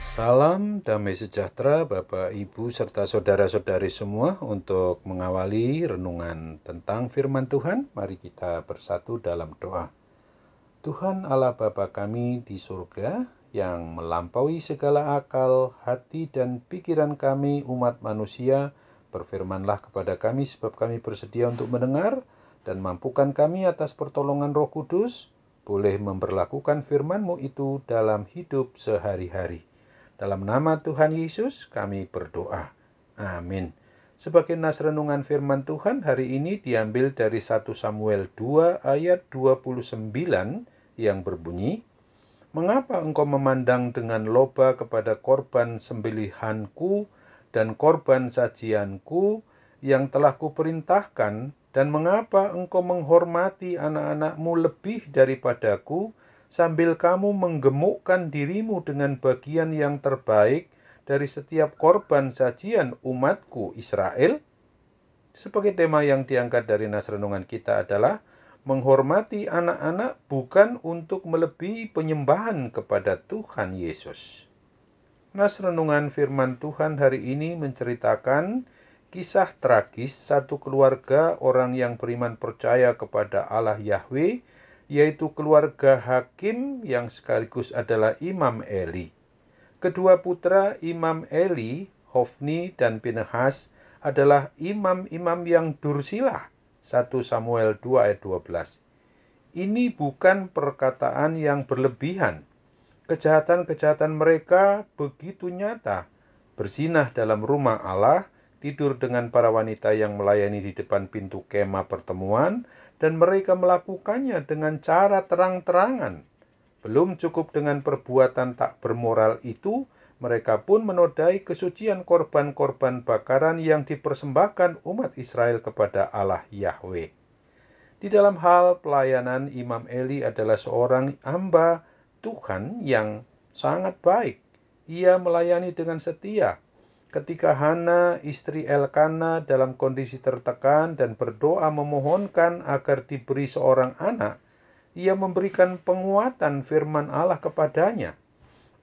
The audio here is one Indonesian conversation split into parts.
Salam damai sejahtera Bapak, Ibu, serta saudara-saudari semua. Untuk mengawali renungan tentang firman Tuhan, mari kita bersatu dalam doa. Tuhan Allah Bapa kami di surga, yang melampaui segala akal, hati, dan pikiran kami umat manusia, berfirmanlah kepada kami sebab kami bersedia untuk mendengar, dan mampukan kami atas pertolongan Roh Kudus, boleh memberlakukan firman-Mu itu dalam hidup sehari-hari. Dalam nama Tuhan Yesus kami berdoa. Amin. Sebagai nas renungan firman Tuhan hari ini diambil dari 1 Samuel 2 ayat 29 yang berbunyi, "Mengapa engkau memandang dengan loba kepada korban sembelihanku dan korban sajianku yang telah kuperintahkan, dan mengapa engkau menghormati anak-anakmu lebih daripadaku, sambil kamu menggemukkan dirimu dengan bagian yang terbaik dari setiap korban sajian umatku Israel?" Sebagai tema yang diangkat dari nas renungan kita adalah menghormati anak-anak bukan untuk melebihi penyembahan kepada Tuhan Yesus. Nas renungan firman Tuhan hari ini menceritakan kisah tragis satu keluarga orang yang beriman percaya kepada Allah Yahweh, yaitu keluarga hakim yang sekaligus adalah Imam Eli. Kedua putra Imam Eli, Hofni dan Pinehas, adalah imam-imam yang dursilah. 1 Samuel 2 ayat 12. Ini bukan perkataan yang berlebihan. Kejahatan-kejahatan mereka begitu nyata. Berzinah dalam rumah Allah, tidur dengan para wanita yang melayani di depan pintu kemah pertemuan, dan mereka melakukannya dengan cara terang-terangan. Belum cukup dengan perbuatan tak bermoral itu, mereka pun menodai kesucian korban-korban bakaran yang dipersembahkan umat Israel kepada Allah Yahweh. Di dalam hal pelayanan, Imam Eli adalah seorang hamba Tuhan yang sangat baik. Ia melayani dengan setia. Ketika Hana, istri Elkana, dalam kondisi tertekan dan berdoa memohonkan agar diberi seorang anak, ia memberikan penguatan firman Allah kepadanya.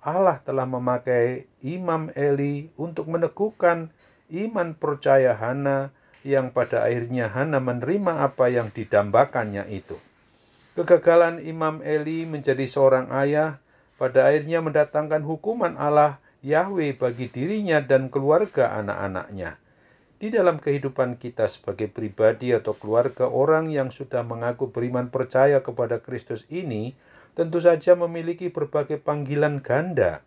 Allah telah memakai Imam Eli untuk meneguhkan iman percaya Hana, yang pada akhirnya Hana menerima apa yang didambakannya itu. Kegagalan Imam Eli menjadi seorang ayah pada akhirnya mendatangkan hukuman Allah Yahweh bagi dirinya dan keluarga anak-anaknya. Di dalam kehidupan kita sebagai pribadi atau keluarga, orang yang sudah mengaku beriman percaya kepada Kristus ini tentu saja memiliki berbagai panggilan ganda,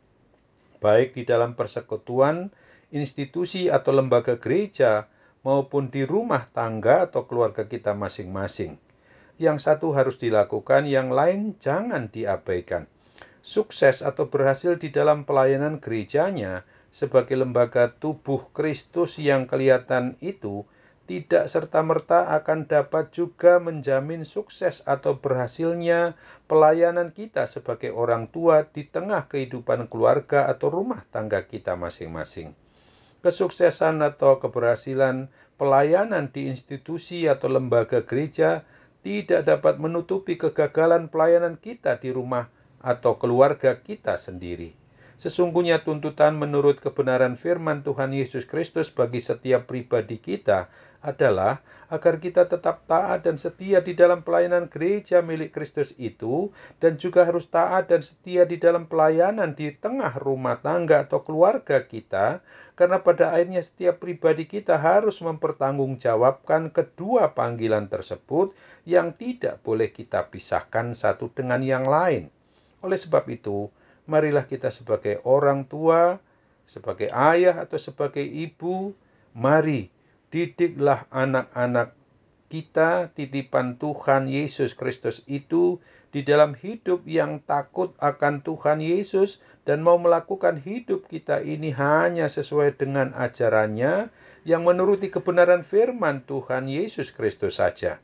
baik di dalam persekutuan, institusi atau lembaga gereja, maupun di rumah tangga atau keluarga kita masing-masing. Yang satu harus dilakukan, yang lain jangan diabaikan. Sukses atau berhasil di dalam pelayanan gerejanya sebagai lembaga tubuh Kristus yang kelihatan itu tidak serta-merta akan dapat juga menjamin sukses atau berhasilnya pelayanan kita sebagai orang tua di tengah kehidupan keluarga atau rumah tangga kita masing-masing. Kesuksesan atau keberhasilan pelayanan di institusi atau lembaga gereja tidak dapat menutupi kegagalan pelayanan kita di rumah atau keluarga kita sendiri. Sesungguhnya tuntutan menurut kebenaran firman Tuhan Yesus Kristus bagi setiap pribadi kita adalah agar kita tetap taat dan setia di dalam pelayanan gereja milik Kristus itu, dan juga harus taat dan setia di dalam pelayanan di tengah rumah tangga atau keluarga kita, karena pada akhirnya setiap pribadi kita harus mempertanggungjawabkan kedua panggilan tersebut yang tidak boleh kita pisahkan satu dengan yang lain. Oleh sebab itu, marilah kita sebagai orang tua, sebagai ayah atau sebagai ibu, mari didiklah anak-anak kita, titipan Tuhan Yesus Kristus itu, di dalam hidup yang takut akan Tuhan Yesus dan mau melakukan hidup kita ini hanya sesuai dengan ajarannya yang menuruti kebenaran firman Tuhan Yesus Kristus saja.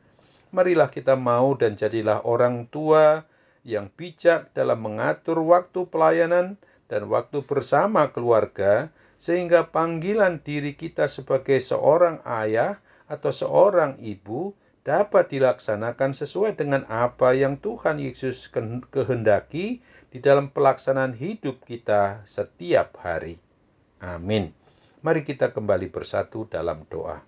Marilah kita mau dan jadilah orang tua yang bijak dalam mengatur waktu pelayanan dan waktu bersama keluarga, sehingga panggilan diri kita sebagai seorang ayah atau seorang ibu dapat dilaksanakan sesuai dengan apa yang Tuhan Yesus kehendaki di dalam pelaksanaan hidup kita setiap hari. Amin. Mari kita kembali bersatu dalam doa.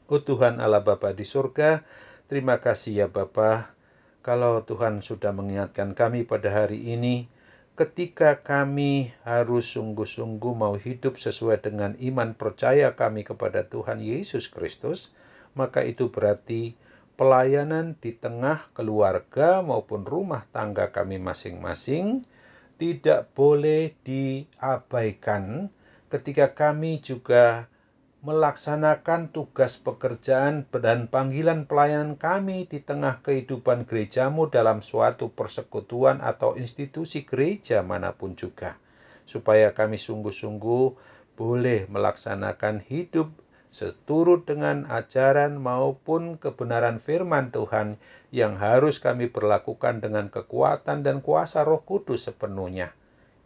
Oh Tuhan Allah Bapa di surga, terima kasih ya Bapa, kalau Tuhan sudah mengingatkan kami pada hari ini, ketika kami harus sungguh-sungguh mau hidup sesuai dengan iman percaya kami kepada Tuhan Yesus Kristus, maka itu berarti pelayanan di tengah keluarga maupun rumah tangga kami masing-masing tidak boleh diabaikan ketika kami juga melaksanakan tugas pekerjaan dan panggilan pelayanan kami di tengah kehidupan gerejamu dalam suatu persekutuan atau institusi gereja manapun juga. Supaya kami sungguh-sungguh boleh melaksanakan hidup seturut dengan ajaran maupun kebenaran firman Tuhan yang harus kami berlakukan dengan kekuatan dan kuasa Roh Kudus sepenuhnya.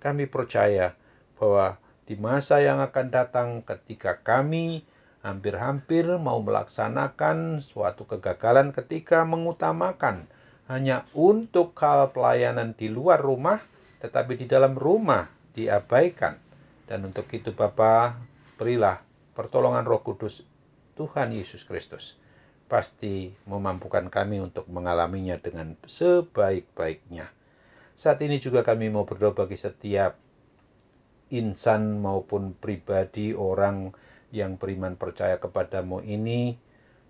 Kami percaya bahwa di masa yang akan datang ketika kami hampir-hampir mau melaksanakan suatu kegagalan ketika mengutamakan hanya untuk hal pelayanan di luar rumah, tetapi di dalam rumah diabaikan. Dan untuk itu Bapa, berilah pertolongan Roh Kudus Tuhan Yesus Kristus. Pasti memampukan kami untuk mengalaminya dengan sebaik-baiknya. Saat ini juga kami mau berdoa bagi setiap insan maupun pribadi orang yang beriman percaya kepadamu ini,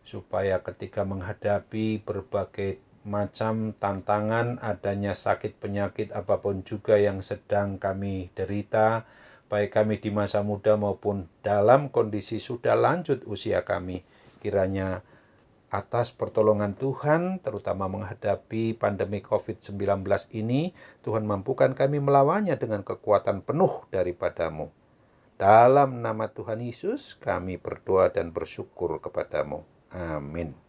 supaya ketika menghadapi berbagai macam tantangan, adanya sakit penyakit apapun juga yang sedang kami derita, baik kami di masa muda maupun dalam kondisi sudah lanjut usia kami, kiranya atas pertolongan Tuhan, terutama menghadapi pandemi COVID-19 ini, Tuhan mampukan kami melawannya dengan kekuatan penuh daripadamu. Dalam nama Tuhan Yesus, kami berdoa dan bersyukur kepadamu. Amin.